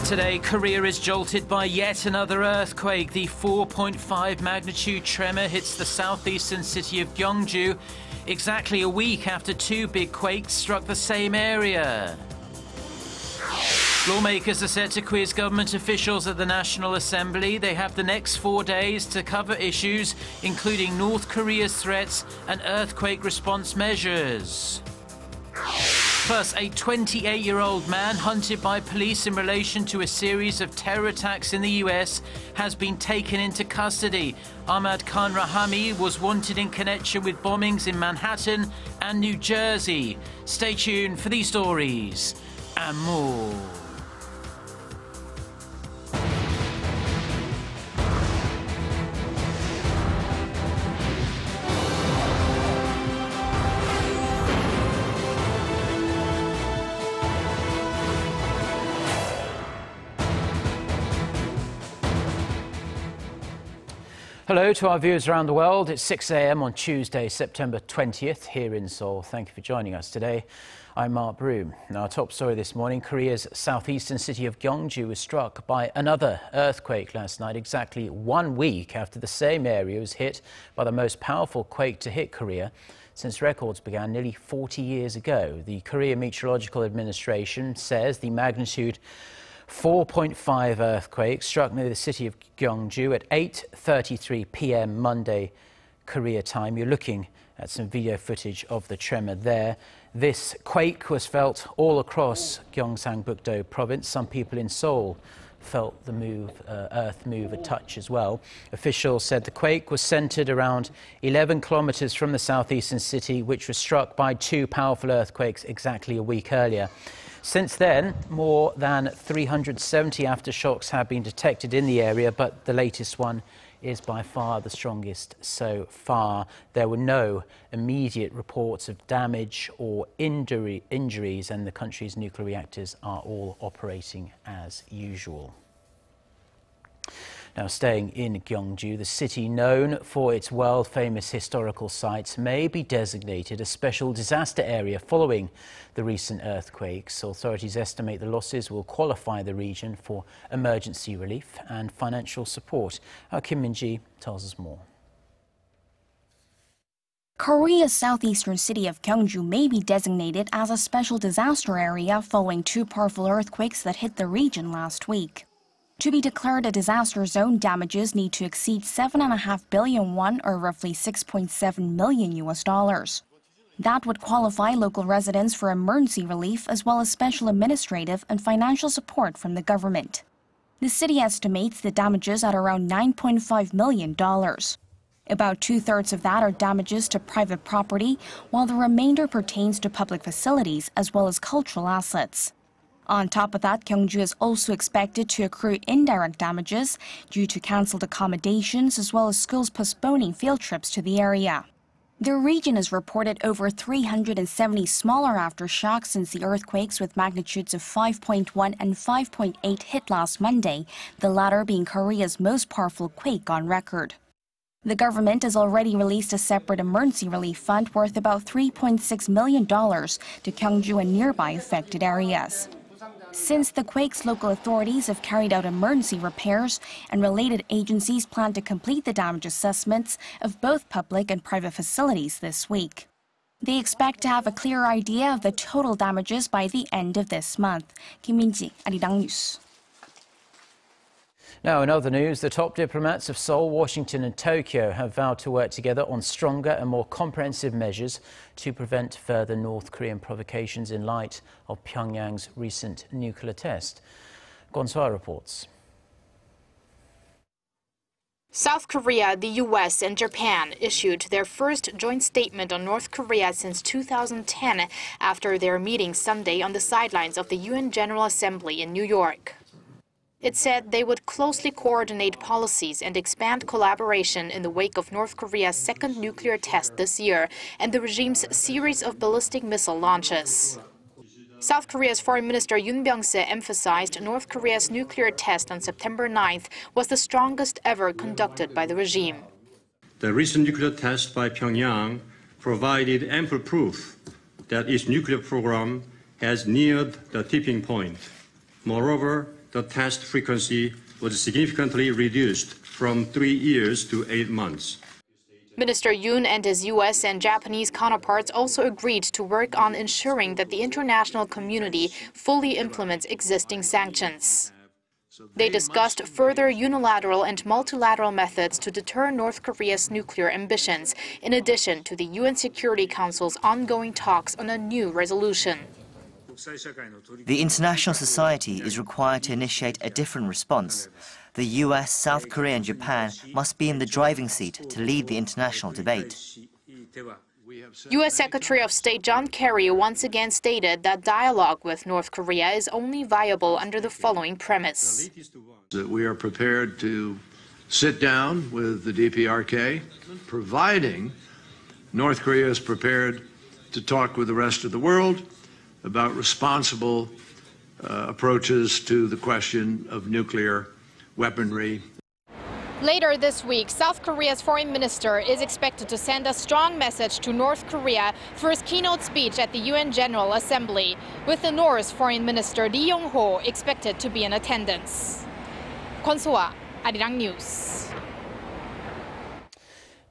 Today, Korea is jolted by yet another earthquake. The 4.5 magnitude tremor hits the southeastern city of Gyeongju exactly a week after two big quakes struck the same area. Lawmakers are set to quiz government officials at the National Assembly. They have the next 4 days to cover issues including North Korea's threats and earthquake response measures. Plus, a 28-year-old man hunted by police in relation to a series of terror attacks in the US has been taken into custody. Ahmad Khan Rahami was wanted in connection with bombings in Manhattan and New Jersey. Stay tuned for these stories and more. Hello to our viewers around the world. It's 6 a.m. on Tuesday, September 20th, here in Seoul. Thank you for joining us today. I'm Mark Broom. Now, our top story this morning, Korea's southeastern city of Gyeongju was struck by another earthquake last night, exactly 1 week after the same area was hit by the most powerful quake to hit Korea since records began nearly 40 years ago. The Korea Meteorological Administration says the magnitude 4.5 earthquake struck near the city of Gyeongju at 8:33 p.m. Monday, Korea time. You're looking at some video footage of the tremor there. This quake was felt all across Gyeongsangbuk-do province. Some people in Seoul felt the earth move a touch as well. Officials said the quake was centered around 11 kilometers from the southeastern city, which was struck by two powerful earthquakes exactly a week earlier. Since then, more than 370 aftershocks have been detected in the area, but the latest one is by far the strongest so far. There were no immediate reports of damage or injuries, and the country's nuclear reactors are all operating as usual. Now, staying in Gyeongju, the city known for its world-famous historical sites may be designated a special disaster area following the recent earthquakes. Authorities estimate the losses will qualify the region for emergency relief and financial support. Our Kim Min-ji tells us more. Korea's southeastern city of Gyeongju may be designated as a special disaster area following two powerful earthquakes that hit the region last week. To be declared a disaster zone, damages need to exceed 7.5 billion won, or roughly $6.7 million. That would qualify local residents for emergency relief as well as special administrative and financial support from the government. The city estimates the damages at around $9.5 million. About two-thirds of that are damages to private property, while the remainder pertains to public facilities as well as cultural assets. On top of that, Gyeongju is also expected to accrue indirect damages due to cancelled accommodations as well as schools postponing field trips to the area. The region has reported over 370 smaller aftershocks since the earthquakes with magnitudes of 5.1 and 5.8 hit last Monday, the latter being Korea's most powerful quake on record. The government has already released a separate emergency relief fund worth about $3.6 million to Gyeongju and nearby affected areas. Since the quakes, local authorities have carried out emergency repairs, and related agencies plan to complete the damage assessments of both public and private facilities this week. They expect to have a clear idea of the total damages by the end of this month. Kim Min-ji, Arirang News. Now, in other news, the top diplomats of Seoul, Washington and Tokyo have vowed to work together on stronger and more comprehensive measures to prevent further North Korean provocations in light of Pyongyang's recent nuclear test. Gonsoa reports. South Korea, the U.S. and Japan issued their first joint statement on North Korea since 2010 after their meeting Sunday on the sidelines of the UN General Assembly in New York. It said they would closely coordinate policies and expand collaboration in the wake of North Korea's second nuclear test this year and the regime's series of ballistic missile launches. South Korea's Foreign Minister Yoon Byung-se emphasized North Korea's nuclear test on September 9th was the strongest ever conducted by the regime. The recent nuclear test by Pyongyang provided ample proof that its nuclear program has neared the tipping point. Moreover, the test frequency was significantly reduced from 3 years to 8 months. Minister Yoon and his U.S. and Japanese counterparts also agreed to work on ensuring that the international community fully implements existing sanctions. They discussed further unilateral and multilateral methods to deter North Korea's nuclear ambitions, in addition to the UN Security Council's ongoing talks on a new resolution. The international society is required to initiate a different response. The US, South Korea and Japan must be in the driving seat to lead the international debate. U.S. Secretary of State John Kerry once again stated that dialogue with North Korea is only viable under the following premise. That we are prepared to sit down with the DPRK, providing North Korea is prepared to talk with the rest of the world about responsible approaches to the question of nuclear weaponry. Later this week, South Korea's foreign minister is expected to send a strong message to North Korea for his keynote speech at the UN General Assembly, with the North's foreign minister Lee Yong-ho expected to be in attendance. Kwon So-ah, Arirang News.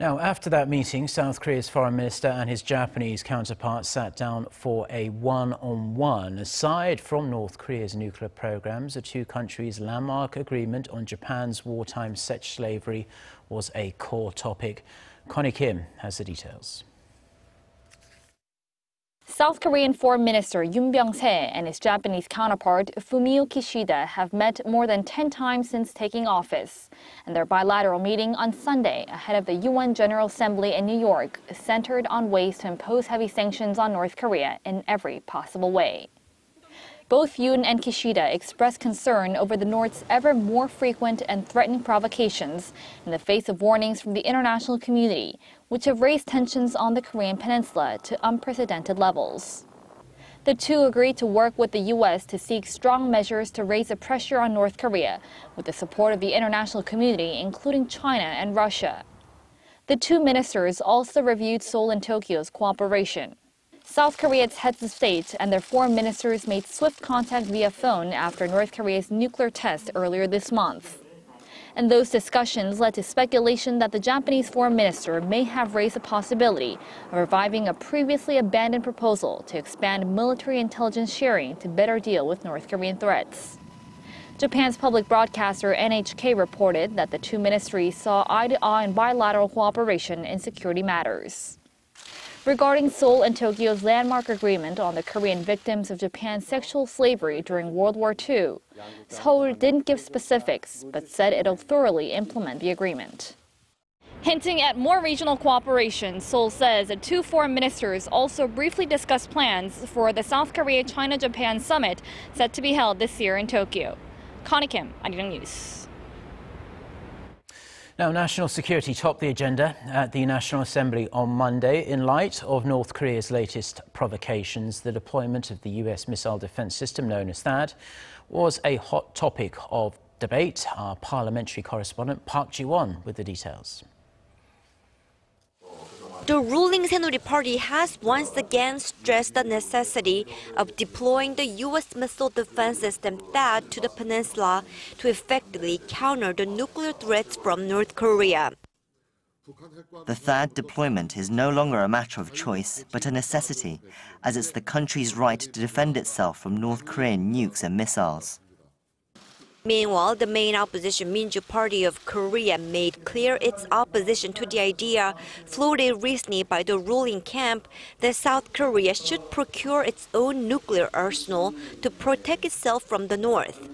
Now, after that meeting, South Korea's foreign minister and his Japanese counterpart sat down for a one-on-one. Aside from North Korea's nuclear programs, the two countries' landmark agreement on Japan's wartime sex slavery was a core topic. Connie Kim has the details. South Korean Foreign Minister Yoon Byung-se and his Japanese counterpart Fumio Kishida have met more than 10 times since taking office, and their bilateral meeting on Sunday ahead of the UN General Assembly in New York is centered on ways to impose heavy sanctions on North Korea in every possible way. Both Yoon and Kishida expressed concern over the North's ever more frequent and threatening provocations in the face of warnings from the international community, which have raised tensions on the Korean peninsula to unprecedented levels. The two agreed to work with the U.S. to seek strong measures to raise the pressure on North Korea, with the support of the international community, including China and Russia. The two ministers also reviewed Seoul and Tokyo's cooperation. South Korea's heads of state and their foreign ministers made swift contact via phone after North Korea's nuclear test earlier this month. And those discussions led to speculation that the Japanese foreign minister may have raised the possibility of reviving a previously abandoned proposal to expand military intelligence sharing to better deal with North Korean threats. Japan's public broadcaster NHK reported that the two ministries saw eye-to-eye in bilateral cooperation in security matters. Regarding Seoul and Tokyo's landmark agreement on the Korean victims of Japan's sexual slavery during World War II, Seoul didn't give specifics, but said it'll thoroughly implement the agreement. Hinting at more regional cooperation, Seoul says the two foreign ministers also briefly discussed plans for the South Korea-China-Japan summit set to be held this year in Tokyo. Connie Kim, Arirang News. Now, national security topped the agenda at the National Assembly on Monday. In light of North Korea's latest provocations, the deployment of the US missile defense system known as THAAD was a hot topic of debate. Our parliamentary correspondent Park Ji-won with the details. The ruling Saenuri Party has once again stressed the necessity of deploying the U.S. missile defense system THAAD to the peninsula to effectively counter the nuclear threats from North Korea. The THAAD deployment is no longer a matter of choice, but a necessity, as it's the country's right to defend itself from North Korean nukes and missiles. Meanwhile, the main opposition Minju Party of Korea made clear its opposition to the idea floated recently by the ruling camp that South Korea should procure its own nuclear arsenal to protect itself from the North.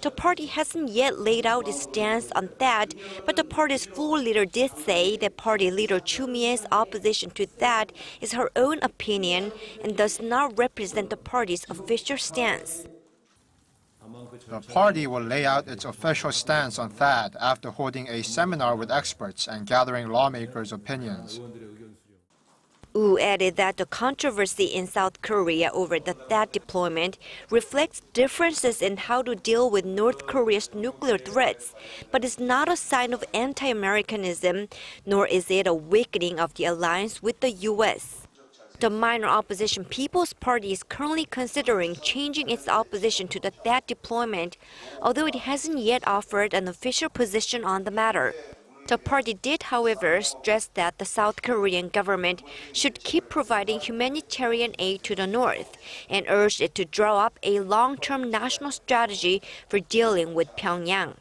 The party hasn't yet laid out its stance on that, but the party's floor leader did say that party leader Chu Mi-ae's opposition to that is her own opinion and does not represent the party's official stance. The party will lay out its official stance on THAAD after holding a seminar with experts and gathering lawmakers' opinions. Woo added that the controversy in South Korea over the THAAD deployment reflects differences in how to deal with North Korea's nuclear threats, but is not a sign of anti-Americanism, nor is it a weakening of the alliance with the U.S. The minor opposition People's Party is currently considering changing its opposition to the THAAD deployment, although it hasn't yet offered an official position on the matter. The party did, however, stress that the South Korean government should keep providing humanitarian aid to the north and urged it to draw up a long-term national strategy for dealing with Pyongyang.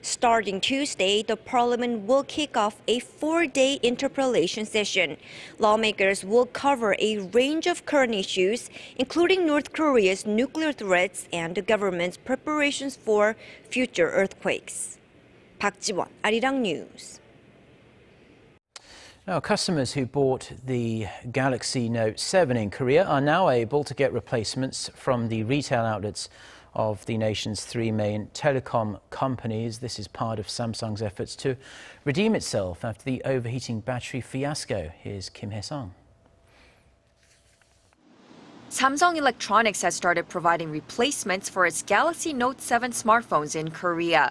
Starting Tuesday, the parliament will kick off a 4-day interpellation session. Lawmakers will cover a range of current issues, including North Korea's nuclear threats and the government's preparations for future earthquakes. Park Ji-won, Arirang News. Now, customers who bought the Galaxy Note 7 in Korea are now able to get replacements from the retail outlets of the nation's 3 main telecom companies. This is part of Samsung's efforts to redeem itself after the overheating battery fiasco. Here's Kim Hae-sung. Samsung Electronics has started providing replacements for its Galaxy Note 7 smartphones in Korea.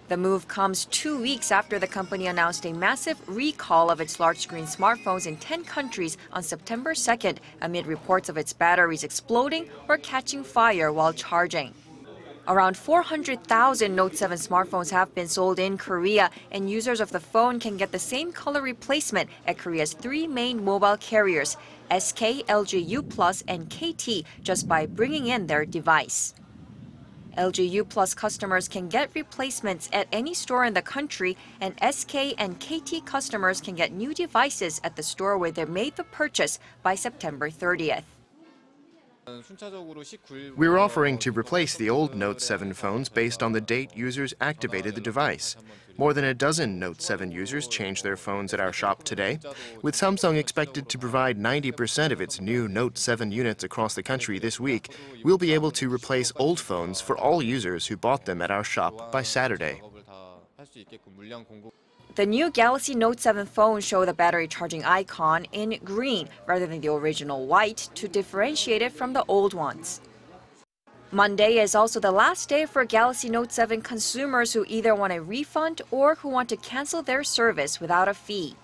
The move comes 2 weeks after the company announced a massive recall of its large-screen smartphones in 10 countries on September 2nd amid reports of its batteries exploding or catching fire while charging. Around 400,000 Note 7 smartphones have been sold in Korea, and users of the phone can get the same color replacement at Korea's 3 main mobile carriers, SK, LG U+, and KT, just by bringing in their device. LG U+ customers can get replacements at any store in the country, and SK and KT customers can get new devices at the store where they made the purchase by September 30th. We're offering to replace the old Note 7 phones based on the date users activated the device. More than a dozen Note 7 users changed their phones at our shop today. With Samsung expected to provide 90% of its new Note 7 units across the country this week, we'll be able to replace old phones for all users who bought them at our shop by Saturday. The new Galaxy Note 7 phones show the battery charging icon in green rather than the original white to differentiate it from the old ones. Monday is also the last day for Galaxy Note 7 consumers who either want a refund or who want to cancel their service without a fee.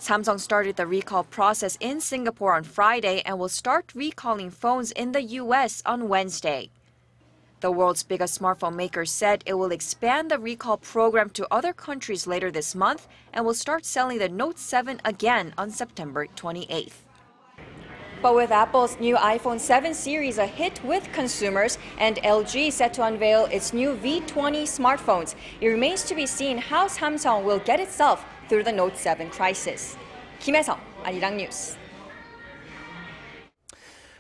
Samsung started the recall process in Singapore on Friday and will start recalling phones in the US on Wednesday. The world's biggest smartphone maker said it will expand the recall program to other countries later this month and will start selling the Note 7 again on September 28th. But with Apple's new iPhone 7 series a hit with consumers and LG set to unveil its new V20 smartphones, it remains to be seen how Samsung will get itself through the Note 7 crisis. Kim Hae-sung, Arirang News.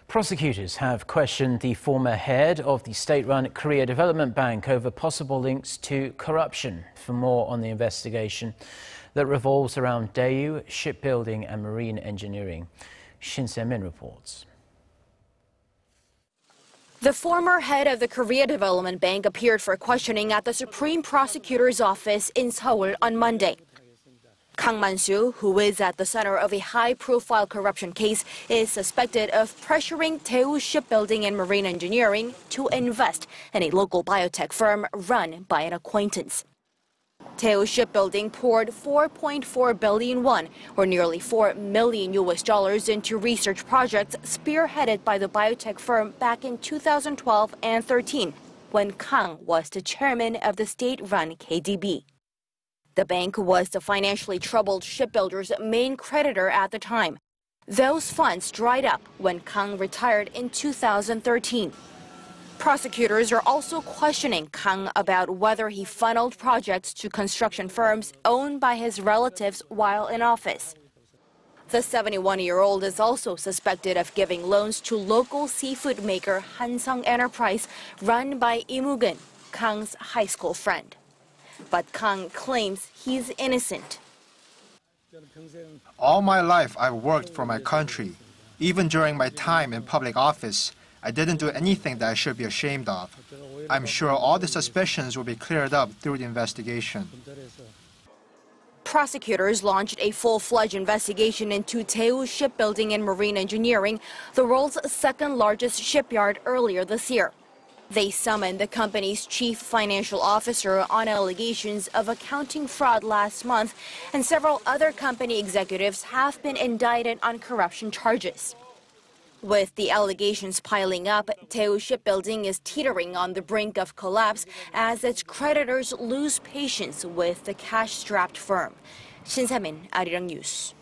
Prosecutors have questioned the former head of the state-run Korea Development Bank over possible links to corruption. For more on the investigation that revolves around Daewoo, shipbuilding and marine engineering, Shin Se-min reports. The former head of the Korea Development Bank appeared for questioning at the Supreme Prosecutor's office in Seoul on Monday. Kang Man-soo, who is at the center of a high-profile corruption case, is suspected of pressuring Daewoo Shipbuilding and Marine Engineering to invest in a local biotech firm run by an acquaintance. Daewoo Shipbuilding poured 4.4 billion won, or nearly $4 million into research projects spearheaded by the biotech firm back in 2012 and 13, when Kang was the chairman of the state-run KDB. The bank was the financially troubled shipbuilder's main creditor at the time. Those funds dried up when Kang retired in 2013. Prosecutors are also questioning Kang about whether he funneled projects to construction firms owned by his relatives while in office. The 71-year-old is also suspected of giving loans to local seafood maker Hansung Enterprise, run by Im Woo-gun, Kang's high school friend. But Kang claims he's innocent. All my life, I've worked for my country. Even during my time in public office, I didn't do anything that I should be ashamed of. I'm sure all the suspicions will be cleared up through the investigation. Prosecutors launched a full-fledged investigation into Daewoo Shipbuilding and Marine Engineering, the world's second-largest shipyard, earlier this year. They summoned the company's chief financial officer on allegations of accounting fraud last month, and several other company executives have been indicted on corruption charges. With the allegations piling up, Daewoo Shipbuilding is teetering on the brink of collapse as its creditors lose patience with the cash-strapped firm. Shin Se-min, Arirang News.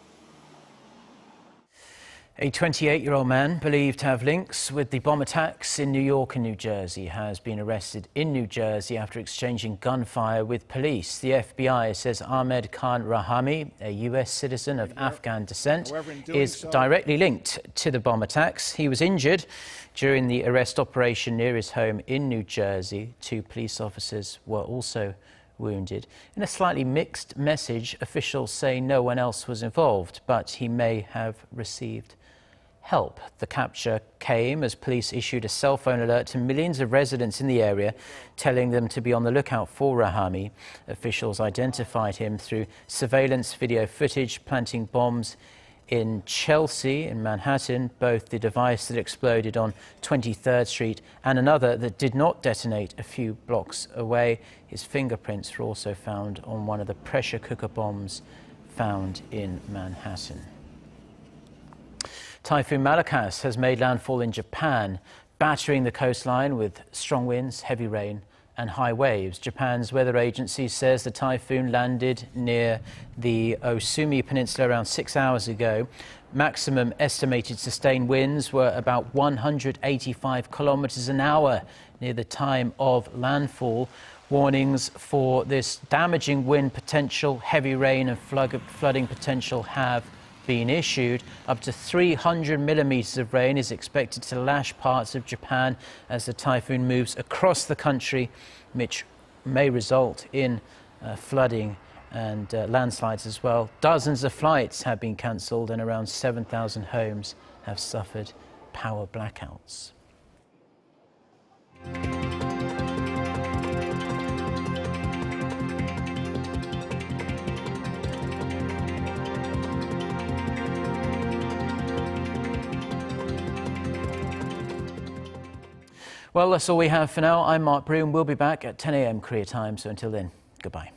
A 28-year-old man believed to have links with the bomb attacks in New York and New Jersey has been arrested in New Jersey after exchanging gunfire with police. The FBI says Ahmed Khan Rahami, a U.S. citizen of Afghan descent, is directly linked to the bomb attacks. He was injured during the arrest operation near his home in New Jersey. 2 police officers were also wounded. In a slightly mixed message, officials say no one else was involved, but he may have received help. The capture came as police issued a cell phone alert to millions of residents in the area, telling them to be on the lookout for Rahami. Officials identified him through surveillance video footage planting bombs in Chelsea, in Manhattan, both the device that exploded on 23rd Street and another that did not detonate a few blocks away. His fingerprints were also found on one of the pressure cooker bombs found in Manhattan. Typhoon Malakas has made landfall in Japan, battering the coastline with strong winds, heavy rain and high waves. Japan's weather agency says the typhoon landed near the Osumi Peninsula around 6 hours ago. Maximum estimated sustained winds were about 185 kilometers an hour near the time of landfall. Warnings for this damaging wind potential, heavy rain and flooding potential have been issued. Up to 300 millimeters of rain is expected to lash parts of Japan as the typhoon moves across the country, which may result in flooding and landslides as well. Dozens of flights have been cancelled and around 7,000 homes have suffered power blackouts. Well, that's all we have for now. I'm Mark Broom. We'll be back at 10 a.m. Korea time. So until then, goodbye.